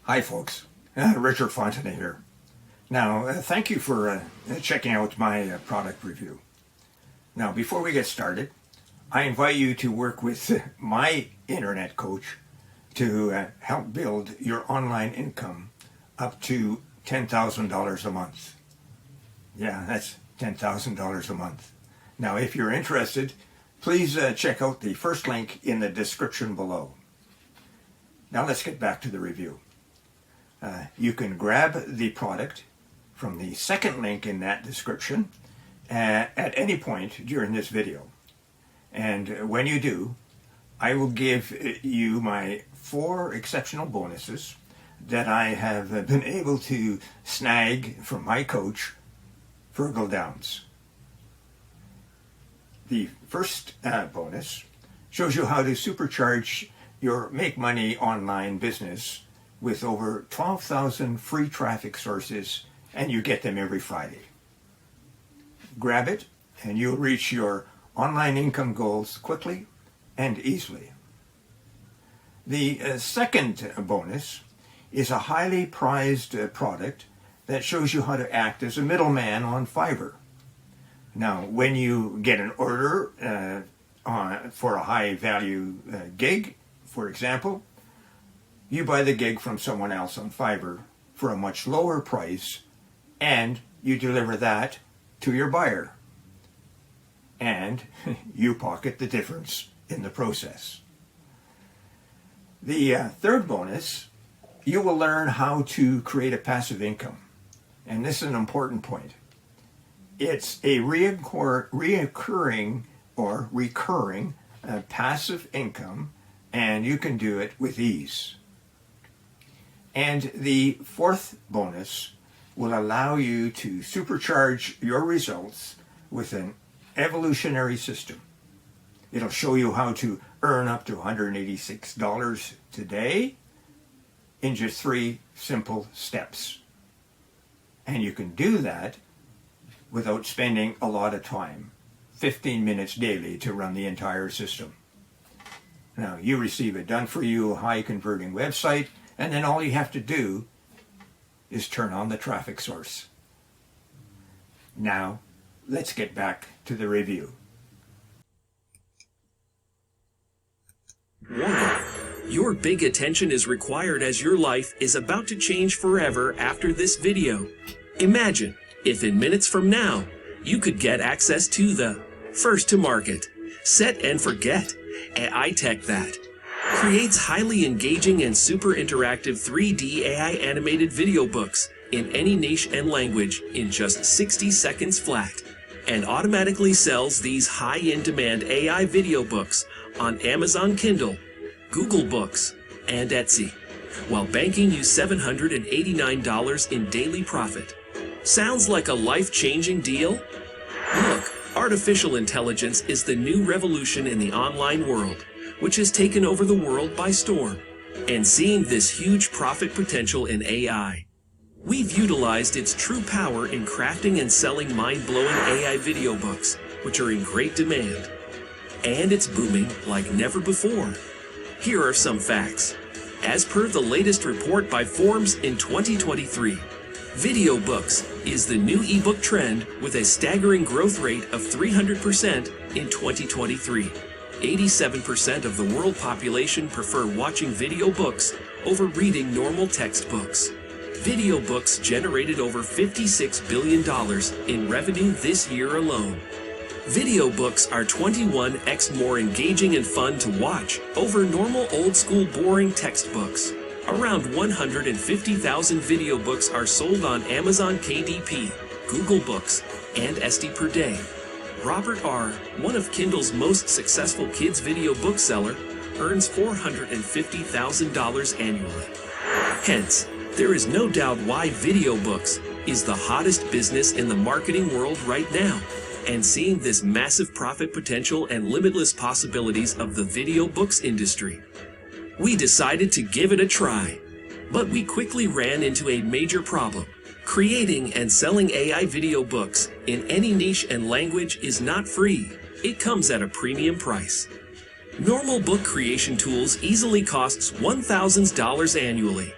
Hi folks, Richard Fontenay here. Now, thank you for checking out my product review. Now, before we get started, I invite you to work with my internet coach to help build your online income up to $10,000 a month. Yeah, that's $10,000 a month. Now, if you're interested, please check out the first link in the description below. Now let's get back to the review. You can grab the product from the second link in that description at any point during this video. And when you do, I will give you my 4 exceptional bonuses that I have been able to snag from my coach, Virgil Downs. The first bonus shows you how to supercharge your make money online business with over 12,000 free traffic sources, and you get them every Friday. Grab it and you'll reach your online income goals quickly and easily. The second bonus is a highly prized product that shows you how to act as a middleman on Fiverr. Now, when you get an order for a high value gig, for example, you buy the gig from someone else on Fiverr for a much lower price, and you deliver that to your buyer. And you pocket the difference in the process. The third bonus, you will learn how to create a passive income. And this is an important point. It's a reoccurring or recurring passive income, and you can do it with ease. And the fourth bonus will allow you to supercharge your results with an evolutionary system. It'll show you how to earn up to $186 today in just 3 simple steps. And you can do that without spending a lot of time, 15 minutes daily to run the entire system. Now, you receive a done-for-you, high-converting website, and then all you have to do is turn on the traffic source. Now, let's get back to the review. Warning. Your big attention is required as your life is about to change forever after this video. Imagine if in minutes from now, you could get access to the first to market, set and forget AI tech that creates highly engaging and super interactive 3D AI animated video books in any niche and language in just 60 seconds flat, and automatically sells these high-in-demand AI video books on Amazon Kindle, Google Books, and Etsy, while banking you $789 in daily profit. Sounds like a life-changing deal? Look, artificial intelligence is the new revolution in the online world, which has taken over the world by storm. And seeing this huge profit potential in AI, we've utilized its true power in crafting and selling mind-blowing AI video books, which are in great demand. And it's booming like never before. Here are some facts. As per the latest report by Forbes in 2023, VideoBooks is the new ebook trend with a staggering growth rate of 300% in 2023. 87% of the world population prefer watching video books over reading normal textbooks. Video books generated over $56 billion in revenue this year alone. Video books are 21x more engaging and fun to watch over normal old-school boring textbooks. Around 150,000 video books are sold on Amazon KDP, Google Books, and Etsy per day. Robert R., one of Kindle's most successful kids video bookseller, earns $450,000 annually. Hence, there is no doubt why video books is the hottest business in the marketing world right now. And seeing this massive profit potential and limitless possibilities of the video books industry, we decided to give it a try. But we quickly ran into a major problem. Creating and selling AI video books in any niche and language is not free. It comes at a premium price. Normal book creation tools easily costs $1,000 annually.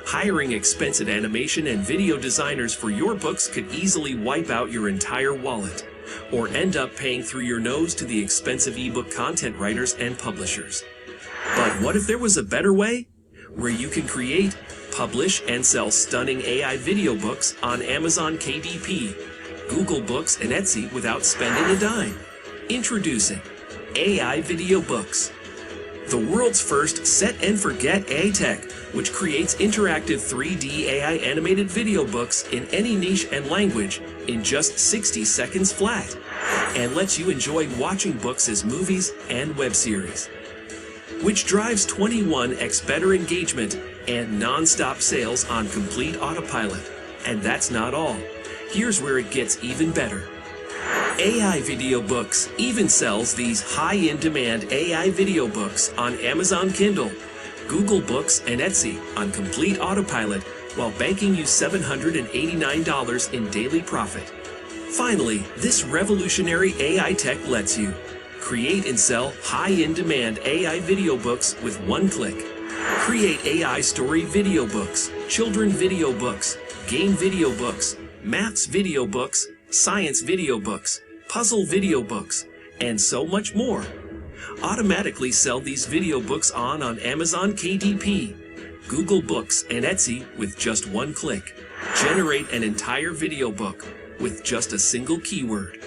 Hiring expensive animation and video designers for your books could easily wipe out your entire wallet, or end up paying through your nose to the expensive ebook content writers and publishers. But what if there was a better way? Where you can create, publish, and sell stunning AI video books on Amazon KDP, Google Books, and Etsy without spending a dime. Introducing AI Video Books, the world's first set-and-forget AI tech, which creates interactive 3D AI animated video books in any niche and language in just 60 seconds flat, and lets you enjoy watching books as movies and web series, which drives 21x better engagement and non-stop sales on complete autopilot. And that's not all. Here's where it gets even better. AI Video Books even sells these high-in-demand AI video books on Amazon Kindle, Google Books, and Etsy on complete autopilot while banking you $789 in daily profit. Finally, this revolutionary AI tech lets you create and sell high-in-demand AI video books with one click. Create AI story video books, children video books, game video books, maths video books, science video books, puzzle video books, and so much more. Automatically sell these video books on Amazon KDP, Google Books, and Etsy with just one click. Generate an entire video book with just a single keyword.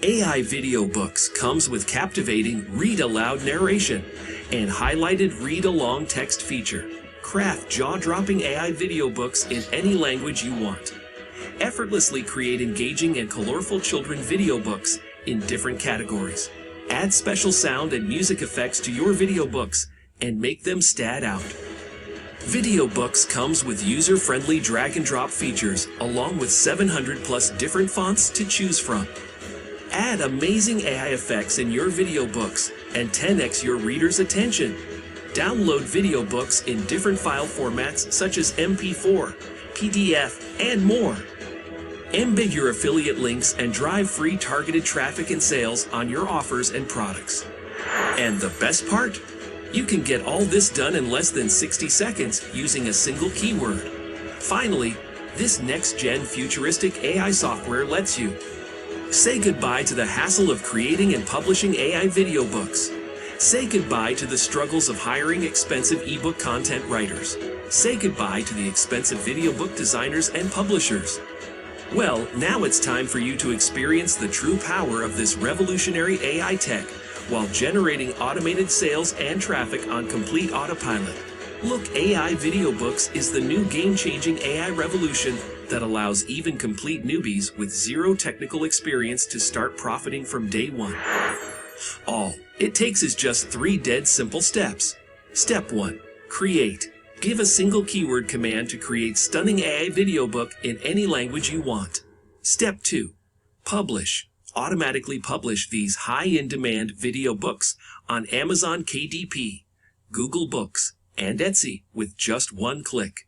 AI Video Books comes with captivating read-aloud narration and highlighted read-along text feature. Craft jaw-dropping AI video books in any language you want. Effortlessly create engaging and colorful children video books in different categories. Add special sound and music effects to your video books and make them stand out. Video Books comes with user-friendly drag-and-drop features along with 700 plus different fonts to choose from. Add amazing AI effects in your video books and 10x your reader's attention. Download video books in different file formats such as MP4, PDF, and more. Embed your affiliate links and drive free targeted traffic and sales on your offers and products. And the best part? You can get all this done in less than 60 seconds using a single keyword. Finally, this next-gen futuristic AI software lets you say goodbye to the hassle of creating and publishing AI video books. Say goodbye to the struggles of hiring expensive ebook content writers. Say goodbye to the expensive video book designers and publishers. Well, now it's time for you to experience the true power of this revolutionary AI tech while generating automated sales and traffic on complete autopilot. Look, AI Video Books is the new game-changing AI revolution that allows even complete newbies with zero technical experience to start profiting from day one. All it takes is just 3 dead simple steps. Step 1. Create. Give a single keyword command to create stunning AI video book in any language you want. Step 2. Publish. Automatically publish these high-in-demand video books on Amazon KDP, Google Books, and Etsy with just one click.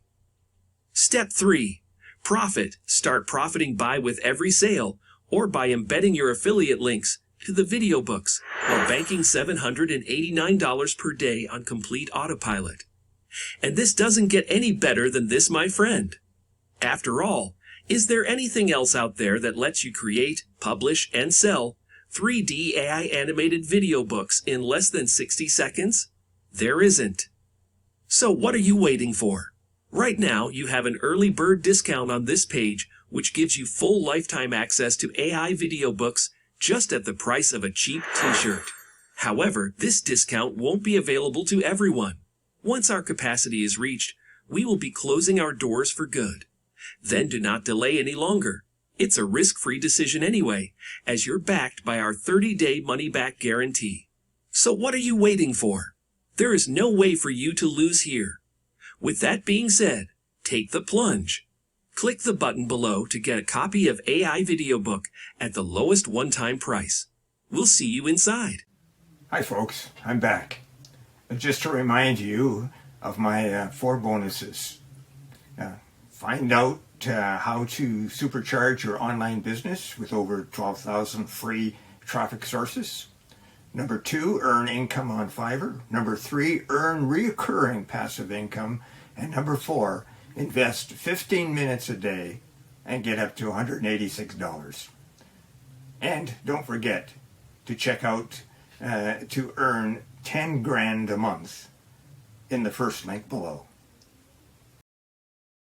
Step 3. Profit. Start profiting by with every sale or by embedding your affiliate links to the video books while banking $789 per day on complete autopilot. And this doesn't get any better than this, my friend. After all, is there anything else out there that lets you create, publish, and sell 3D AI animated video books in less than 60 seconds? There isn't. So what are you waiting for? Right now, you have an early bird discount on this page, which gives you full lifetime access to AI video books just at the price of a cheap t-shirt. However, this discount won't be available to everyone. Once our capacity is reached, we will be closing our doors for good. Then do not delay any longer. It's a risk-free decision anyway, as you're backed by our 30-day money-back guarantee. So what are you waiting for? There is no way for you to lose here. With that being said, take the plunge. Click the button below to get a copy of AI Video Book at the lowest one-time price. We'll see you inside. Hi folks, I'm back. Just to remind you of my 4 bonuses. Find out how to supercharge your online business with over 12,000 free traffic sources. Number 2, earn income on Fiverr. Number 3, earn recurring passive income. And number 4, Invest 15 minutes a day and get up to $186. And don't forget to check out to earn 10 grand a month in the first link below.